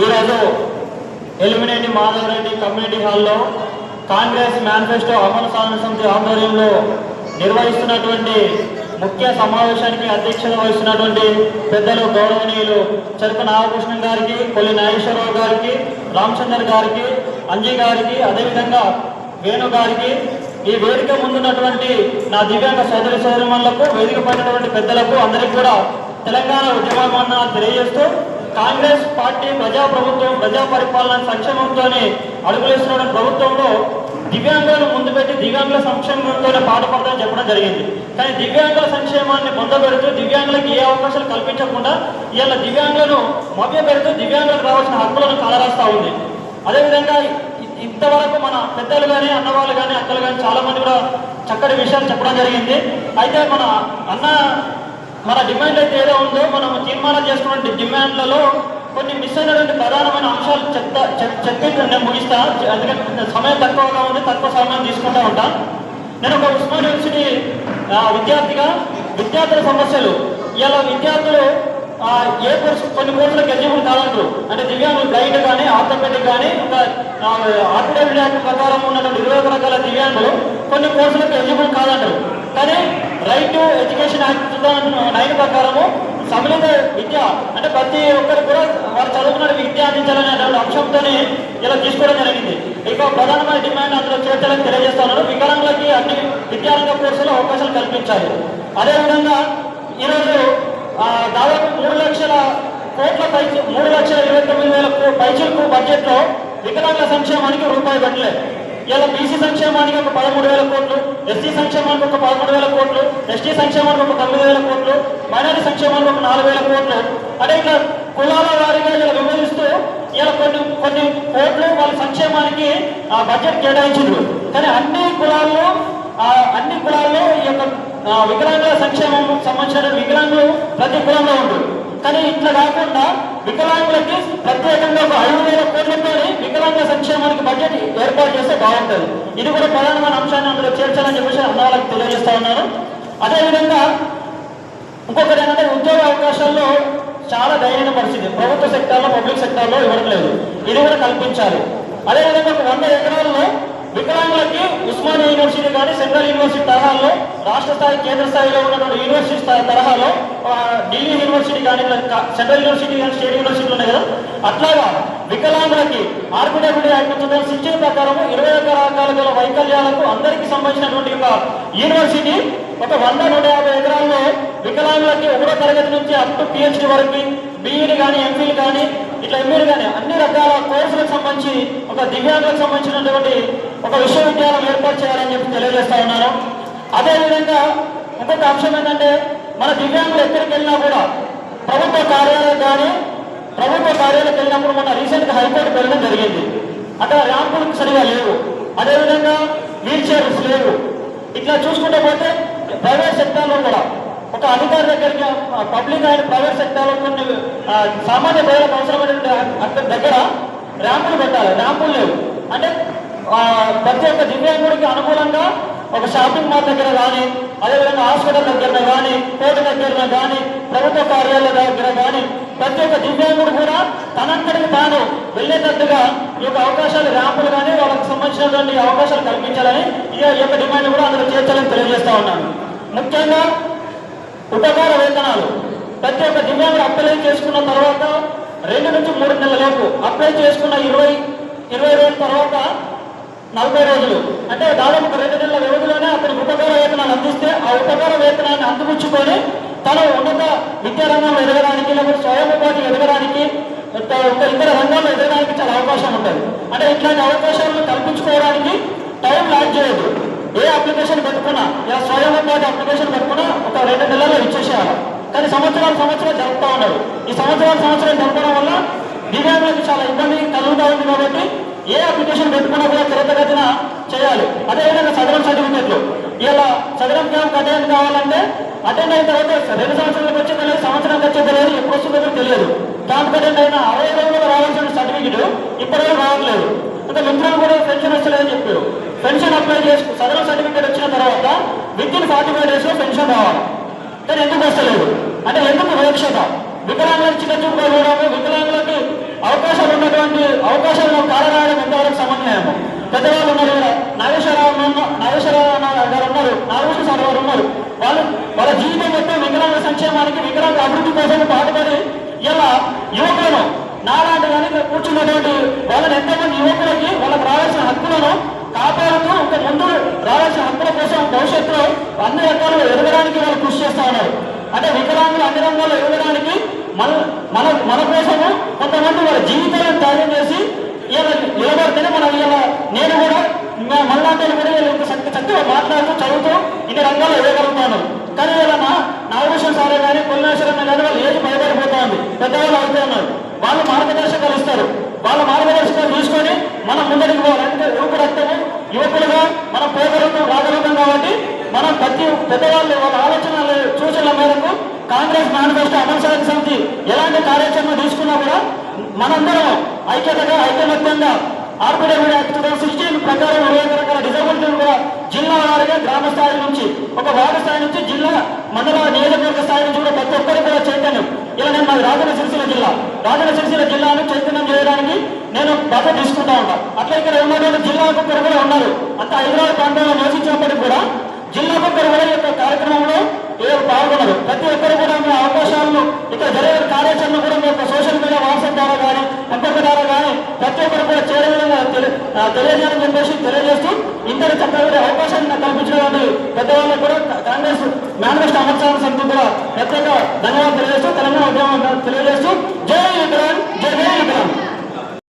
ఈరోజు ఎలిమినేటి మాధవరెడ్డి కమ్యూనిటీ హాల్లో కాంగ్రెస్ మేనిఫెస్టో అమలు సాధన సమితి ఆధ్వర్యంలో నిర్వహిస్తున్నటువంటి ముఖ్య సమావేశానికి అధ్యక్షత వహిస్తున్నటువంటి పెద్దలు గౌరవనీయులు చెరుకు నాగకృష్ణన్ గారికి, కొల్లి నాగేశ్వరరావు గారికి, రామచందర్ గారికి, అంజీ గారికి, అదేవిధంగా వేణు గారికి, ఈ వేదిక ముందున్నటువంటి నా దివ్యాంగ సోదరి సోదరిమణులకు, వేదిక పడినటువంటి పెద్దలకు అందరికీ కూడా తెలంగాణ ఉద్యమమన్న తెలియజేస్తూ కాంగ్రెస్ పార్టీ ప్రజాప్రభుత్వం, ప్రజా పరిపాలన సంక్షేమంతోనే అడుగులేస్తున్న ప్రభుత్వంలో దివ్యాంగులను ముందు పెట్టి దివ్యాంగుల సంక్షేమంతోనే పాటుపడతామని చెప్పడం జరిగింది. కానీ దివ్యాంగుల సంక్షేమాన్ని పొందబెడుతూ దివ్యాంగులకు ఏ అవకాశాలు కల్పించకుండా ఇవాళ దివ్యాంగులను మభ్యపెడుతూ దివ్యాంగులకు రావాల్సిన హక్కులను కాలరాస్తూ ఉంది. అదేవిధంగా ఇంతవరకు మన పెద్దలు కానీ, అన్నవాళ్ళు కానీ, అక్కలు కానీ చాలా మంది కూడా చక్కటి విషయాలు చెప్పడం జరిగింది. అయితే మన డిమాండ్ అయితే ఏదో ఉందో మనం తీర్మానం చేసుకున్న డిమాండ్లలో కొన్ని మిస్ అయినటువంటి ప్రధానమైన అంశాలు చెప్పి నేను ముగిస్తా. అందుకని సమయం తక్కువగా ఉంది, తక్కువ సమయం తీసుకుంటూ ఉంటాను. నేను ఒక ఉస్మాన్ యూనివర్సిటీ విద్యార్థిగా విద్యార్థుల సమస్యలు ఇలా విద్యార్థులు కొన్ని కోర్సులకు ఎలిజిబుల్ కాదంటారు. అంటే దివ్యాంగులు బ్లైండ్ కానీ, ఆర్థోపెడిక్ కానీ, ఇంకా ఆర్టిడెంట్ యాక్ట్ ప్రకారం ఉన్నటువంటి 21 రకాల దివ్యాంగులు కొన్ని కోర్సులకు ఎలిజిబుల్ కాదంటారు. కానీ రైట్ టు ఎడ్యుకేషన్ యాక్ట్ 2009 ప్రకారము సమ్మిళిత విద్య అంటే ప్రతి ఒక్కరికి కూడా వారు చదువుకున్న విద్య అందించాలనే అంశంతో ఇలా తీసుకోవడం జరిగింది. ఇక ప్రధానమైన డిమాండ్ అందులో చేర్చాలని తెలియజేస్తున్నారు. వికలాంగులకి అన్ని విద్యారంగ కోర్సులో అవకాశాలు కల్పించాలి. అదేవిధంగా ఈరోజు దాదాపు 3,29,000 పైచీలకు బడ్జెట్లో వికలాంగుల సంక్షేమానికి రూపాయి పెట్టలేదు. ఇలా బీసీ సంక్షేమానికి ఒక 13,000 కోట్లు, ఎస్సీ సంక్షేమానికి ఒక 13,000 కోట్లు, ఎస్టీ సంక్షేమానికి ఒక 9,000 కోట్లు, మైనారిటీ సంక్షేమానికి ఒక 4,000 కోట్లు. అంటే ఇట్లా కులాల వారీగా ఇలా విభజిస్తూ ఇలా కొన్ని కోట్లు వాళ్ళ సంక్షేమానికి బడ్జెట్ కేటాయించారు. కానీ అన్ని కులాల్లో ఈ యొక్క వికలాంగుల సంక్షేమం సంబంధించిన వికలాంగులు ప్రతి కులంలో ఉంటుంది. కానీ ఇట్లా కాకుండా వికలాంగులకి ప్రత్యేకంగా ఒక 5,000 కోట్లతో వికలాంగుల సంక్షేమానికి బడ్జెట్ ఏర్పాటు చేస్తే బాగుంటుంది. ఇది కూడా ప్రధానమైన అంశాన్ని అందులో చేర్చాలని చెప్పేసి అన్నవాళ్ళకి తెలియజేస్తా ఉన్నారు. అదేవిధంగా ఇంకొకటి ఏంటంటే ఉద్యోగ అవకాశాల్లో చాలా దయనీయ పరిస్థితి. ప్రభుత్వ సెక్టార్లో, పబ్లిక్ సెక్టార్లో ఇవ్వట్లేదు. ఇది కూడా కల్పించాలి. అదేవిధంగా ఒక 100 ఎకరాల్లో వికలాంగులకి ఉస్మానియా యూనివర్సిటీ కానీ, సెంట్రల్ యూనివర్సిటీ తరహాలో, రాష్ట్ర స్థాయి, కేంద్ర స్థాయిలో ఉన్నటువంటి యూనివర్సిటీ తరహాలో ఢిల్లీ యూనివర్సిటీ కానీ, సెంట్రల్ యూనివర్సిటీ కానీ, స్టేట్ యూనివర్సిటీలు ఉన్నాయి కదా, అట్లాగా వికలాంగులకి ఆర్బిడబ్ల్యూ యాక్ట్ 2016 ప్రకారం 21 రకాల గల వైకల్యాలకు అందరికీ సంబంధించినటువంటి ఒక యూనివర్సిటీ ఒక 100-150 ఎకరాల్లో వికలాంగులకి 1వ తరగతి నుంచి అప్ టు PhD వరకు BEd కానీ, MPhil కానీ, ఇట్లా MBA కానీ అన్ని రకాల కోర్సులకు సంబంధించి ఒక దివ్యాంగులకు సంబంధించినటువంటి ఒక విశ్వవిద్యాలయం ఏర్పాటు చేయాలని చెప్పి తెలియజేస్తా ఉన్నారు. అదేవిధంగా ఇంకొక అంశం ఏంటంటే మన దివ్యాంగులు ఎక్కడికి వెళ్ళినా కూడా ప్రభుత్వ కార్యాలయాలకు వెళ్ళినప్పుడు మన రీసెంట్గా హైకోర్టు వెళ్ళడం జరిగింది. అక్కడ ర్యాంపులు సరిగా లేవు, అదేవిధంగా వీల్ చైర్స్ లేవు. ఇట్లా చూసుకుంటే పోతే ప్రైవేట్ సెక్టార్లో కూడా ఒక అధికారి దగ్గరికి పబ్లిక్ అండ్ ప్రైవేట్ సెక్టార్లో కొన్ని సామాన్య ప్రజలకు అవసరమైనటువంటి అక్కడ దగ్గర ర్యాంపులు పెట్టాలి, ర్యాంపులు లేవు. అంటే ప్రతి ఒక్క దివ్యాంగుడికి అనుకూలంగా ఒక షాపింగ్ మాల్ దగ్గర కానీ, అదేవిధంగా హాస్పిటల్ దగ్గర కానీ, కోర్టు దగ్గర కానీ, ప్రభుత్వ కార్యాలయాల దగ్గర కానీ ప్రతి ఒక్క దివ్యాంగుడు కూడా తనంతటికి తాను వెళ్ళేటట్టుగా ఈ యొక్క అవకాశాలు, ర్యాంపులు కానీ వాళ్ళకి సంబంధించినటువంటి అవకాశాలు కల్పించాలని ఈ యొక్క డిమాండ్ కూడా అందులో చేర్చాలని తెలియజేస్తా ఉన్నాను. ముఖ్యంగా ఉపకార వేతనాలు ప్రతి ఒక్క దివ్యాంగుడు అప్లై చేసుకున్న తర్వాత 2 నుంచి 3 నెలలలోపు అప్లై చేసుకున్న 20 రోజుల తర్వాత 40 రోజులు అంటే దాదాపు 2 నెలల వ్యవధిలోనే అతని ఉపకార వేతనాలు అందిస్తే ఆ ఉపకార వేతనాన్ని అందిపుచ్చుకొని తను ఉన్నత విద్యారంగంలో ఎదగడానికి, లేకపోతే స్వయం ఉపాధి ఎదగడానికి, ఇతర రంగాల్లో ఎదగడానికి చాలా అవకాశం ఉంటుంది. అంటే ఇట్లాంటి అవకాశాలను కల్పించుకోవడానికి టైం లాగ్ చేయదు. ఏ అప్లికేషన్ పెట్టుకున్నా, ఇలా స్వయం ఉపాధి అప్లికేషన్ పెట్టుకున్నా ఒక 2 నెలల్లో ఇచ్చేసేయాలి. కానీ సంవత్సరాలు జరుపుతూ ఉన్నారు. ఈ సంవత్సరాలు జరపడం వల్ల దివ్యాంగులకు చాలా ఇబ్బంది కలుగుతూ ఉంది. కాబట్టి ఏ అప్లికేషన్ పెట్టుకున్నా కూడా త్వరితగతిన చేయాలి. అదేవిధంగా సదరం సర్టిఫికేట్లు ఇలా సదరం క్యాంప్ అటెండ్ కావాలంటే అటెండ్ అయిన తర్వాత 2 సంవత్సరాలకు వచ్చేది లేదు, సంవత్సరానికి వచ్చేది లేదు, ఎప్పుడు వస్తుందో తెలియదు. క్యాంప్ అటెండ్ అయిన 60 రోజుల్లో రావాల్సిన సర్టిఫికేట్ ఇప్పటివరకు రావట్లేదు. ఇంకా మిత్రులు కూడా పెన్షన్ వస్తలేదని చెప్పారు. పెన్షన్ అప్లై చేసుకు సదరం సర్టిఫికేట్ వచ్చిన తర్వాత వితిన్ 45 డేస్లో పెన్షన్ రావాలి. కానీ ఎందుకు వస్తలేదు అంటే ఎందుకు వివక్షత? వికలాంగులకు చిన్న చూపుగా చూడము, వికలాంగులకి అవకాశాలు అన్యాయం. పెద్దవాళ్ళు ఉన్నారు కదా, నాగేశ్వరరావు గారు ఉన్నారు, నాగేశ్వర సార్ గారు ఉన్నారు. వాళ్ళ జీవితం మొత్తం వికలాంగ సంక్షేమానికి, వికలాంగ అభివృద్ధి కోసం పాటుపడి ఇలా యువకులను నాలాంటి కానీ కూర్చున్నటువంటి వాళ్ళని ఎంతోమంది యువకులకి వాళ్ళకి రావాల్సిన హక్కులను కాపాడుతూ ఇంకా ముందు రావాల్సిన హక్కుల కోసం భవిష్యత్తులో అన్ని రకాలుగా ఎదగడానికి వాళ్ళు కృషి చేస్తా ఉన్నారు. అంటే వికలాంగులు అన్ని రంగాల్లో ఎదగడానికి మన కోసము కొంతమంది వాళ్ళ జీవితాలను త్యాగం చేసి ఇలా నిలబడితేనే మనం ఇలా నేను కూడా మళ్ళాంటి కూడా వీళ్ళు చక్కగా మాట్లాడుతూ చదువుతూ ఇన్ని రంగాల్లో ఎదగలుగుతాను. కానీ ఇలా నాగేశ్వర సారే కానీ కొల్లేశ్వరం కానీ వాళ్ళు ఏది భయపడిపోతా ఉంది, పెద్దవాళ్ళు అవుతూ ఉన్నారు. వాళ్ళు మార్గదర్శకాలు ఇస్తారు. వాళ్ళ మార్గదర్శకాలు తీసుకొని మనం ముందరికి పోవాలి. అంటే యువకులుగా మనం పోగలుగుతాం, రాగలుగుతాం. కాబట్టి మనం ప్రతి పెద్దవాళ్ళు వాళ్ళ ఆలోచనలు సూచనల మేరకు కాంగ్రెస్ మేనిఫెస్టో అమలు సాధన సమితి ఎలాంటి కార్యాచరణ తీసుకున్నా కూడా మనందరం ఐకమత్యంగా ఆర్పిడబ్ల్యూ యాక్ట్ 2016 ప్రకారం 21 రకాల డిజబిలిటీలు కూడా జిల్లా వారిగా గ్రామ స్థాయి నుంచి ఒక వార్డు స్థాయి నుంచి జిల్లా మండల నియోజకవర్గ స్థాయి నుంచి కూడా ప్రతి ఒక్కరికి కూడా చైతన్యం. ఇలా నేను మాది రాజన్న సిరిసిల్ల జిల్లాను చైతన్యం చేయడానికి నేను బాధ్యత తీసుకుంటా ఉంటాను. అట్లా ఇక్కడ ఉన్నటువంటి జిల్లా ఒక్కరు కూడా ఉన్నారు. అంత హైదరాబాద్ ప్రాంతంలో నివసించినప్పటికీ కూడా జిల్లా ఒక్కరు కూడా ఈ యొక్క కార్యక్రమంలో పాల్గొన్నారు. ప్రతి ఒక్కరు కూడా మీ అవకాశాలను ఇక్కడ జరిగే కార్యాచరణ కూడా మీ యొక్క సోషల్ మీడియా వాట్సాప్ ద్వారా కానీ ఇంకొక ద్వారా కానీ ప్రతి ఒక్కరు కూడా చేరే విధంగా తెలియజేయాలని చెప్పేసి తెలియజేస్తూ ఇంతటి చక్కగా అవకాశాన్ని కల్పించినటువంటి పెద్దవాళ్ళకు కూడా కాంగ్రెస్ మేనిఫెస్టో అమలు సాధన సమితి కూడా ప్రత్యేక ధన్యవాదాలు తెలియజేస్తూ తెలంగాణ ఉద్యమం తెలియజేస్తూ